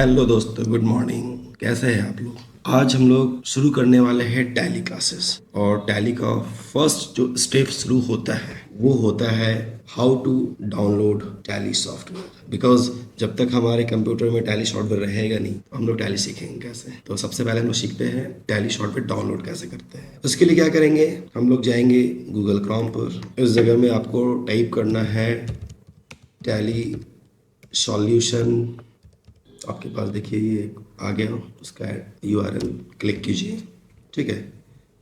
Hello दोस्तों, good morning. कैसे हैं आप लोग? आज हम लोग शुरू करने वाले हैं टैली क्लासेस। और टैली का फर्स्ट जो स्टेप शुरू होता है वो होता है how to download Tally software. Because जब तक हमारे कंप्यूटर में टैली सॉफ्टवेयर रहेगा नहीं, हम लोग टैली सीखेंगे कैसे? तो सबसे पहले हम लोग सीखते हैं टैली सॉफ्टवेयर डाउनलोड कैसे करते हैं। उसके लिए क्या करेंगे, हम लोग जाएंगे गूगल क्रोम पर। इस जगह में आपको टाइप करना है टैली सॉल्यूशन। आपके पास देखिए ये आ गया, उसका URL क्लिक कीजिए। ठीक है,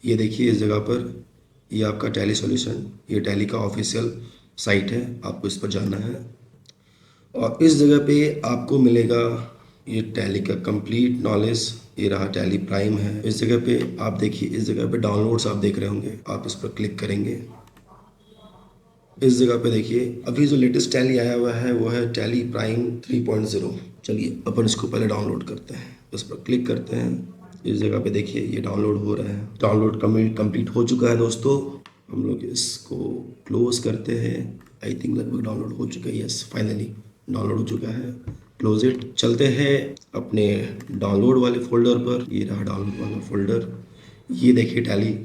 ये देखिए इस जगह पर ये आपका टैली सॉल्यूशन, ये टैली का ऑफिशियल साइट है, आपको इस पर जाना है। और इस जगह पे आपको मिलेगा ये टैली का कंप्लीट नॉलेज। ये रहा टैली प्राइम है। इस जगह पे आप देखिए, इस जगह पे डाउनलोड्स आप देख रहे होंगे, आप इस पर क्लिक करेंगे। इस जगह पे देखिए अभी जो लेटेस्ट टैली आया हुआ है वो है टैली प्राइम 3.0। चलिए अपन इसको पहले डाउनलोड करते हैं। इस पर क्लिक करते हैं। इस जगह पे देखिए ये डाउनलोड हो रहा है। डाउनलोड कंप्लीट हो चुका है दोस्तों। हम लोग इसको क्लोज करते हैं। आई थिंक लगभग डाउनलोड हो चुका है। यस, फाइनली डाउनलोड हो चुका है। Close it. चलते हैं अपने डाउनलोड वाले फोल्डर पर। ये रहा डाउनलोड वाला फोल्डर। ये देखिए टैली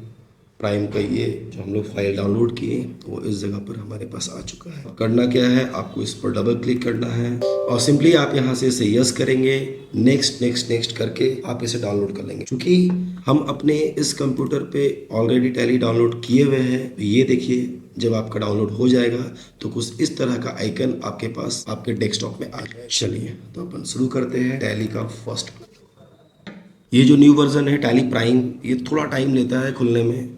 प्राइम का ये जो हम लोग फाइल डाउनलोड किए वो इस जगह पर हमारे पास आ चुका है। करना क्या है, आपको इस पर डबल क्लिक करना है और सिंपली आप यहाँ से इसे यस करेंगे। नेक्स्ट नेक्स्ट नेक्स्ट करके आप इसे डाउनलोड कर लेंगे। क्योंकि हम अपने इस कंप्यूटर पे ऑलरेडी टैली डाउनलोड किए हुए हैं। ये देखिए जब आपका डाउनलोड हो जाएगा तो कुछ इस तरह का आइकन आपके पास आपके डेस्कटॉप में आ जाए। चलिए तो अपन शुरू करते हैं टैली का फर्स्ट। ये जो न्यू वर्जन है टैली प्राइम, ये थोड़ा टाइम लेता है खुलने में,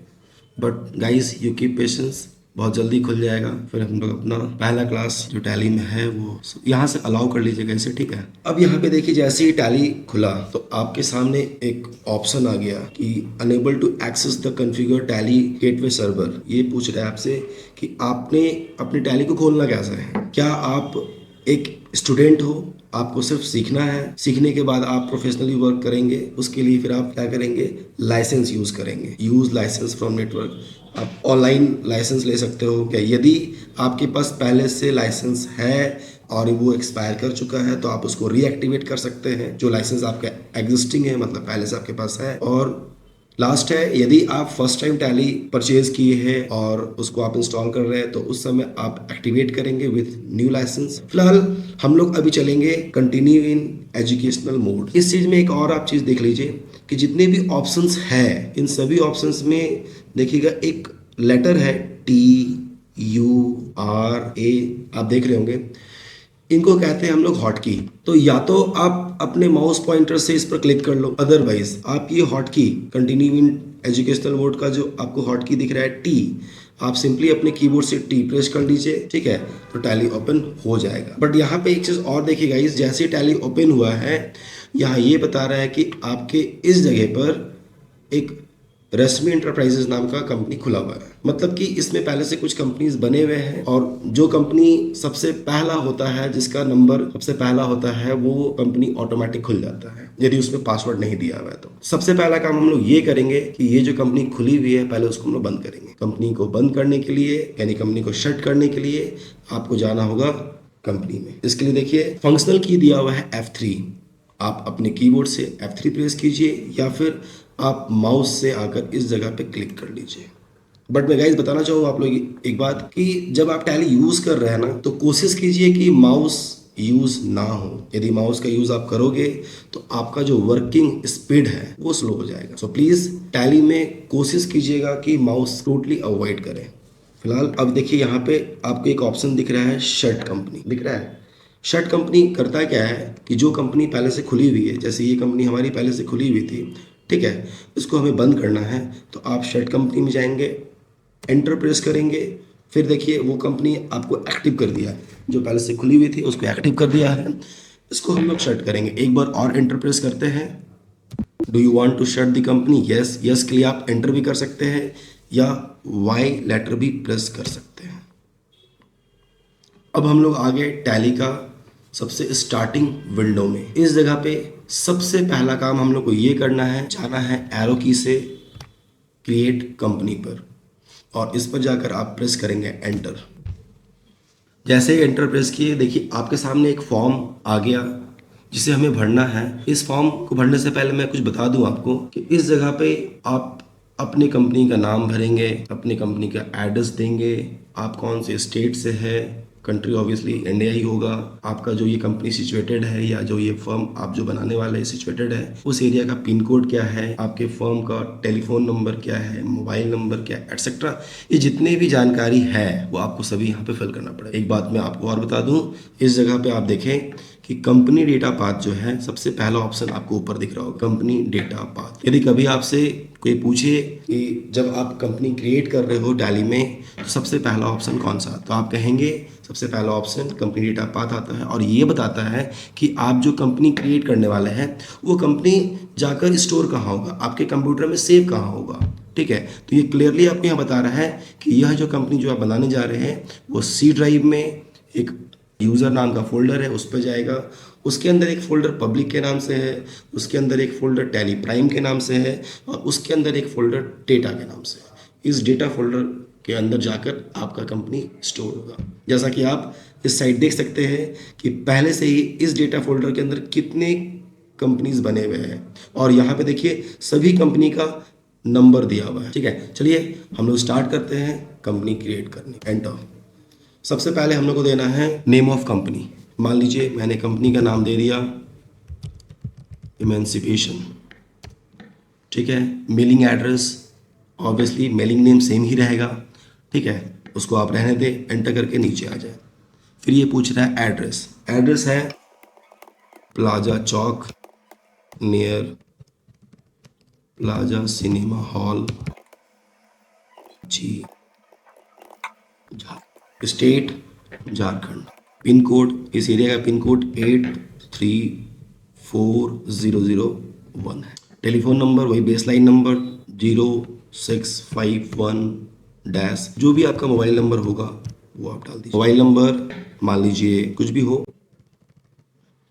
but guys you keep patience, बहुत जल्दी खुल जाएगा। फिर हम लोग अपना पहला क्लास जो टैली में है वो यहाँ से अलाउ कर लीजिएगा इसे। ठीक है, अब यहाँ पे देखिए जैसे ही टैली खुला तो आपके सामने एक ऑप्शन आ गया कि unable to access the configure Tally gateway server. ये पूछ रहा है आपसे कि आपने अपनी टैली को खोलना कैसा है। क्या आप एक स्टूडेंट हो, आपको सिर्फ सीखना है, सीखने के बाद आप प्रोफेशनली वर्क करेंगे, उसके लिए फिर आप क्या करेंगे, लाइसेंस यूज करेंगे। Use license from network. आप ऑनलाइन लाइसेंस ले सकते हो क्या? यदि आपके पास पहले से लाइसेंस है और वो एक्सपायर कर चुका है तो आप उसको रीएक्टिवेट कर सकते हैं। जो लाइसेंस आपका एग्जिस्टिंग है, मतलब पहले से आपके पास है। और लास्ट है, यदि आप फर्स्ट टाइम टैली परचेज किए हैं और उसको आप इंस्टॉल कर रहे हैं तो उस समय आप एक्टिवेट करेंगे विथ न्यू लाइसेंस। फिलहाल हम लोग अभी चलेंगे कंटिन्यू इन एजुकेशनल मोड। इस चीज में एक और आप चीज देख लीजिए कि जितने भी ऑप्शंस है इन सभी ऑप्शंस में देखिएगा एक लेटर है TURA, आप देख रहे होंगे। इनको कहते हैं हम लोग हॉटकी। तो या तो आप अपने माउस पॉइंटर से इस पर क्लिक कर लो, अदरवाइज आप ये hotkey continue in educational mode का जो आपको हॉटकी दिख रहा है T, आप सिंपली अपने कीबोर्ड से T प्रेस कर लीजिए। ठीक है, तो टैली ओपन हो जाएगा। बट यहाँ पे एक चीज और देखिए गाइस, जैसे टैली ओपन हुआ है यहाँ ये बता रहा है कि आपके इस जगह पर एक रश्मि एंटरप्राइजेज नाम का कंपनी खुला हुआ है। मतलब कि इसमें पहले से कुछ कंपनीज बने हुए हैं और जो कंपनी सबसे पहला होता है, जिसका नंबर सबसे पहला होता है, वो कंपनी ऑटोमेटिक खुल जाता है यदि उसमें पासवर्ड नहीं दिया हुआ है। तो सबसे पहला काम हम लोग ये करेंगे कि ये जो कंपनी खुली हुई है पहले उसको हम लोग बंद करेंगे। कंपनी को बंद करने के लिए यानी कंपनी को शट करने के लिए आपको जाना होगा कंपनी में। इसके लिए देखिए फंक्शनल की दिया हुआ है F3। आप अपने कीबोर्ड से F3 प्रेस कीजिए या फिर आप माउस से आकर इस जगह पे क्लिक कर लीजिए। बट मैं गाइस बताना चाहूँगा आप लोग एक बात कि जब आप टैली यूज कर रहे हैं ना तो कोशिश कीजिए कि माउस यूज ना हो। यदि माउस का यूज आप करोगे तो आपका जो वर्किंग स्पीड है वो स्लो हो जाएगा। सो प्लीज टैली में कोशिश कीजिएगा कि माउस टोटली अवॉइड करें। फिलहाल अब देखिए यहाँ पे आपको एक ऑप्शन दिख रहा है शट कंपनी, दिख रहा है। शट कंपनी करता क्या है कि जो कंपनी पहले से खुली हुई है, जैसे ये कंपनी हमारी पहले से खुली हुई थी, ठीक है, इसको हमें बंद करना है तो आप शट कंपनी में जाएंगे, एंटर प्रेस करेंगे। फिर देखिए वो कंपनी आपको एक्टिव कर दिया है, जो पहले से खुली हुई थी उसको एक्टिव कर दिया है। इसको हम लोग शट करेंगे। एक बार और एंटर प्रेस करते हैं। Do you want to shut the company? Yes, yes के लिए आप एंटर भी कर सकते हैं या वाई लेटर भी प्रेस कर सकते हैं। अब हम लोग आगे टैली का सबसे स्टार्टिंग विंडो में इस जगह पे सबसे पहला काम हम लोग को ये करना है, जाना है एरो की से क्रिएट कंपनी पर और इस पर जाकर आप प्रेस करेंगे एंटर। जैसे ही एंटर प्रेस किए देखिए आपके सामने एक फॉर्म आ गया जिसे हमें भरना है। इस फॉर्म को भरने से पहले मैं कुछ बता दूं आपको कि इस जगह पे आप अपनी कंपनी का नाम भरेंगे, अपनी कंपनी का एड्रेस देंगे, आप कौन से स्टेट से है, कंट्री ऑब्वियसली इंडिया ही होगा, आपका जो ये कंपनी सिचुएटेड है या जो ये फर्म आप जो बनाने वाले सिचुएटेड है उस एरिया का पिन कोड क्या है, आपके फर्म का टेलीफोन नंबर क्या है, मोबाइल नंबर क्या है, एटसेट्रा। ये जितने भी जानकारी है वो आपको सभी यहाँ पे फिल करना पड़ेगा। एक बात मैं आपको और बता दूं, इस जगह पे आप देखें कि कंपनी डेटा पाथ जो है सबसे पहला ऑप्शन आपको ऊपर दिख रहा होगा, कंपनी डेटा पाथ। यदि कभी आपसे कोई पूछे कि जब आप कंपनी क्रिएट कर रहे हो टैली में तो सबसे पहला ऑप्शन कौन सा, तो आप कहेंगे सबसे पहला ऑप्शन कंपनी डेटा पाथ आता है और ये बताता है कि आप जो कंपनी क्रिएट करने वाले हैं वो कंपनी जाकर स्टोर कहाँ होगा, आपके कंप्यूटर में सेव कहाँ होगा। ठीक है, तो ये क्लियरली आपको यहाँ बता रहा है कि यह जो कंपनी जो आप बनाने जा रहे हैं वो सी ड्राइव में एक यूज़र नाम का फोल्डर है, उस पर जाएगा। उसके अंदर एक फ़ोल्डर पब्लिक के नाम से है, उसके अंदर एक फ़ोल्डर टैली प्राइम के नाम से है और उसके अंदर एक फ़ोल्डर डेटा के नाम से है। इस डेटा फोल्डर के अंदर जाकर आपका कंपनी स्टोर होगा। जैसा कि आप इस साइड देख सकते हैं कि पहले से ही इस डेटा फोल्डर के अंदर कितने कंपनीज बने हुए हैं और यहाँ पे देखिए सभी कंपनी का नंबर दिया हुआ है। ठीक है, चलिए हम लोग स्टार्ट करते हैं कंपनी क्रिएट करने। एंटर। सबसे पहले हम लोग को देना है नेम ऑफ कंपनी। मान लीजिए मैंने कंपनी का नाम दे दिया इमेंसिपेशन। ठीक है, mailing address obviously mailing name same ही रहेगा। ठीक है, उसको आप रहने दें, एंटर करके नीचे आ जाए। फिर ये पूछ रहा है एड्रेस। एड्रेस है प्लाजा चौक नियर प्लाजा सिनेमा हॉल जी, स्टेट झारखंड। पिन कोड, इस एरिया का पिन कोड 834001 है। टेलीफोन नंबर वही बेसलाइन नंबर 0651 जो भी आपका मोबाइल नंबर होगा वो आप डाल दीजिए। मोबाइल नंबर मान लीजिए कुछ भी हो।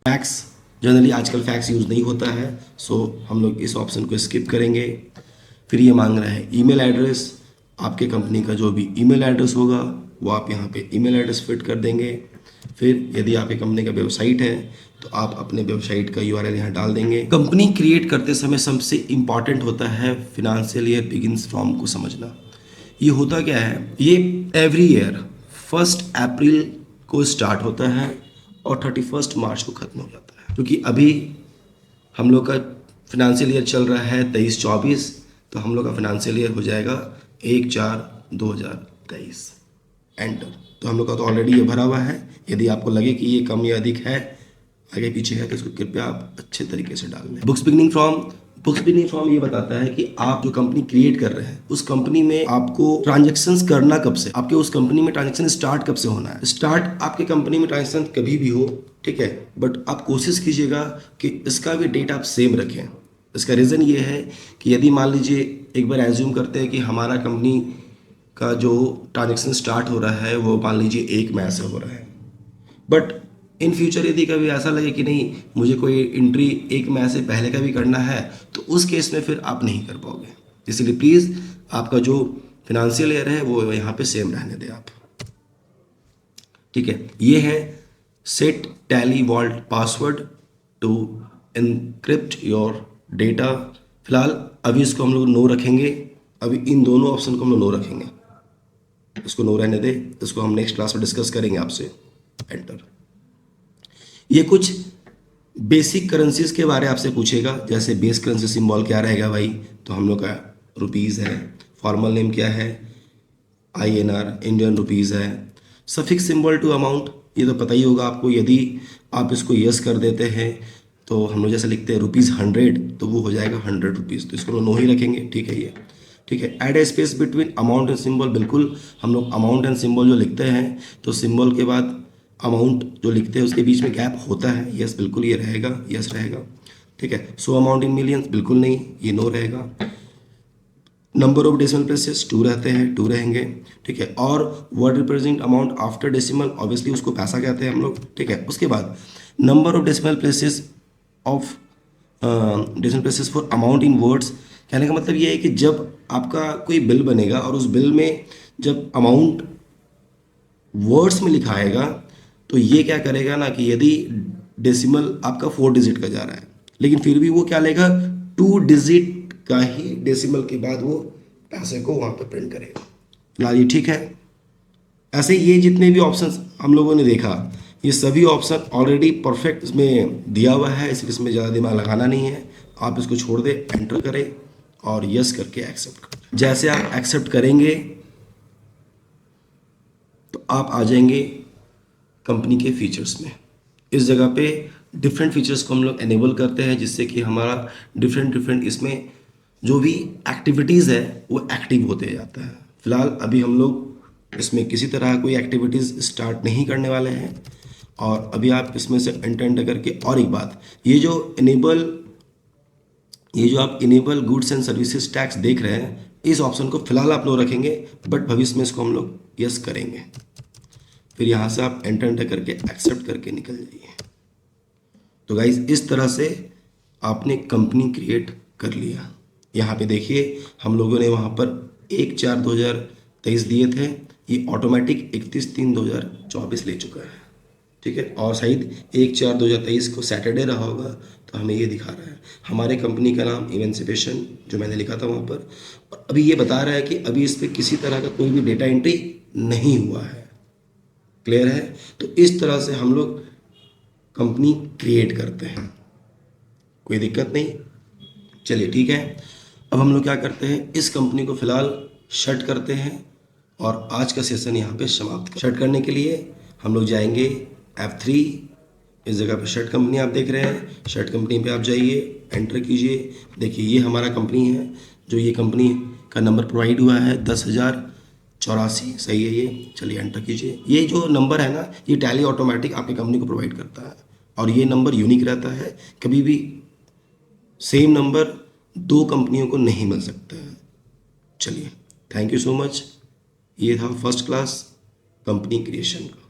फैक्स, जनरली आजकल फैक्स यूज़ नहीं होता है, सो हम लोग इस ऑप्शन को स्किप करेंगे। फिर ये मांग रहा है ईमेल एड्रेस। आपके कंपनी का जो भी ईमेल एड्रेस होगा वो आप यहाँ पे ईमेल एड्रेस फिट कर देंगे। फिर यदि आपकी कंपनी का वेबसाइट है तो आप अपने वेबसाइट का यूआरएल यहाँ डाल देंगे। कंपनी क्रिएट करते समय सबसे इम्पॉर्टेंट होता है फिनेंशियल ईयर बिगिंस फ्रॉम को समझना। ये होता क्या है, ये एवरी ईयर 1 अप्रैल को स्टार्ट होता है और 31 मार्च को ख़त्म हो जाता है। क्योंकि अभी हम लोग का फिनेंशियल ईयर चल रहा है 23-24, तो हम लोग का फिनेंशियल ईयर हो जाएगा 1/4/2023। एंटर। तो हम लोग का तो ऑलरेडी ये भरा हुआ है। यदि आपको लगे कि ये कम या अधिक है, आगे पीछे है, तो इसको कृपया आप अच्छे तरीके से डाल लें। Books beginning from, books beginning from ये बताता है कि आप जो कंपनी क्रिएट कर रहे हैं उस कंपनी में आपको ट्रांजैक्शंस करना कब से, आपके उस कंपनी में ट्रांजैक्शन स्टार्ट कब से होना है। स्टार्ट आपके कंपनी में ट्रांजैक्शन कभी भी हो, ठीक है, बट आप कोशिश कीजिएगा कि इसका भी डेट आप सेम रखें। इसका रीज़न ये है कि यदि मान लीजिए एक बार एज्यूम करते हैं कि हमारा कंपनी का जो ट्रांजैक्शन स्टार्ट हो रहा है वो मान लीजिए 1 मई से हो रहा है, बट इन फ्यूचर यदि कभी ऐसा लगे कि नहीं मुझे कोई एंट्री 1 मई से पहले का भी करना है, तो उस केस में फिर आप नहीं कर पाओगे। इसलिए प्लीज़ आपका जो फिनेंशियल ईयर है वो यहाँ पे सेम रहने दें आप। ठीक है, ये है set Tally vault password to encrypt your data. फिलहाल अभी इसको हम लोग नो रखेंगे, अभी इन दोनों ऑप्शन को हम लोग नो रखेंगे, इसको नो रहने दे, इसको हम नेक्स्ट क्लास में डिस्कस करेंगे आपसे। एंटर। ये कुछ बेसिक करेंसीज के बारे आपसे पूछेगा, जैसे बेस करेंसी सिंबल क्या रहेगा भाई, तो हम लोग का रुपीज़ है। फॉर्मल नेम क्या है, INR इंडियन रुपीज़ है। सफिक्स सिंबल टू अमाउंट, ये तो पता ही होगा आपको। यदि आप इसको यस कर देते हैं तो हम लोग जैसे लिखते हैं ₹100, तो वो हो जाएगा 100 रुपीज़, तो इसको नो ही रखेंगे। ठीक है, ये ठीक है। Add a space between amount and symbol, बिल्कुल हम लोग अमाउंट एंड सिंबल जो लिखते हैं तो सिंबल के बाद अमाउंट जो लिखते हैं उसके बीच में गैप होता है। यस, बिल्कुल ये रहेगा, यस रहेगा। ठीक है। सो अमाउंट इन मिलियंस, बिल्कुल नहीं, ये नो रहेगा। नंबर ऑफ डेसिमल प्लेसेस 2 रहते हैं, 2 रहेंगे। ठीक है। और word represent amount after decimal, obviously उसको पैसा कहते हैं हम लोग। ठीक है। उसके बाद number of decimal places of decimal places for amount in words, कहने का मतलब ये है कि जब आपका कोई बिल बनेगा और उस बिल में जब अमाउंट वर्ड्स में लिखाएगा तो ये क्या करेगा ना कि यदि डेसिमल आपका 4 डिजिट का जा रहा है, लेकिन फिर भी वो क्या लेगा, 2 डिजिट का ही डेसिमल के बाद वो पैसे को वहाँ पे प्रिंट करेगा। फिलहाल ये ठीक है। ऐसे ये जितने भी ऑप्शंस हम लोगों ने देखा, ये सभी ऑप्शन ऑलरेडी परफेक्ट इसमें दिया हुआ है, इसलिए इसमें ज़्यादा दिमाग लगाना नहीं है। आप इसको छोड़ दें, एंटर करें और यस करके एक्सेप्ट करें। जैसे आप एक्सेप्ट करेंगे तो आप आ जाएंगे कंपनी के फीचर्स में। इस जगह पे डिफरेंट फीचर्स को हम लोग एनेबल करते हैं, जिससे कि हमारा डिफरेंट इसमें जो भी एक्टिविटीज़ है वो एक्टिव होते जाता है। फिलहाल अभी हम लोग इसमें किसी तरह कोई एक्टिविटीज़ स्टार्ट नहीं करने वाले हैं। और अभी आप इसमें से एंटर करके, और एक बात, ये जो आप enable goods and services tax देख रहे हैं, इस ऑप्शन को फिलहाल आप लोग रखेंगे, बट भविष्य में इसको हम लोग यस करेंगे। फिर यहाँ से आप एंटर करके एक्सेप्ट करके निकल जाइए। तो गाइज इस तरह से आपने कंपनी क्रिएट कर लिया। यहाँ पे देखिए हम लोगों ने वहाँ पर 1/4/2023 दिए थे, ये ऑटोमेटिक 31/3/2024 ले चुका है, ठीक है। और शायद 1/4/2023 को सैटरडे रहा होगा, तो हमें ये दिखा रहा है। हमारे कंपनी का नाम इवेंसिपेशन जो मैंने लिखा था वहाँ पर, और अभी ये बता रहा है कि अभी इस पर किसी तरह का कोई भी डेटा एंट्री नहीं हुआ है। क्लियर है? तो इस तरह से हम लोग कंपनी क्रिएट करते हैं, कोई दिक्कत नहीं। चलिए ठीक है, अब हम लोग क्या करते हैं, इस कंपनी को फिलहाल शट करते हैं और आज का सेशन यहाँ पे समाप्त। शट करने के लिए हम लोग जाएंगे F3, इस जगह पे शट कंपनी आप देख रहे हैं, शट कंपनी पे आप जाइए, एंटर कीजिए। देखिए ये हमारा कंपनी है, जो ये कंपनी का नंबर प्रोवाइड हुआ है 10,084, सही है ये। चलिए एंटर कीजिए। ये जो नंबर है ना, ये टैली ऑटोमेटिक आपकी कंपनी को प्रोवाइड करता है, और ये नंबर यूनिक रहता है। कभी भी सेम नंबर 2 कंपनियों को नहीं मिल सकता है। चलिए, थैंक यू सो मच। ये था फर्स्ट क्लास कंपनी क्रिएशन का।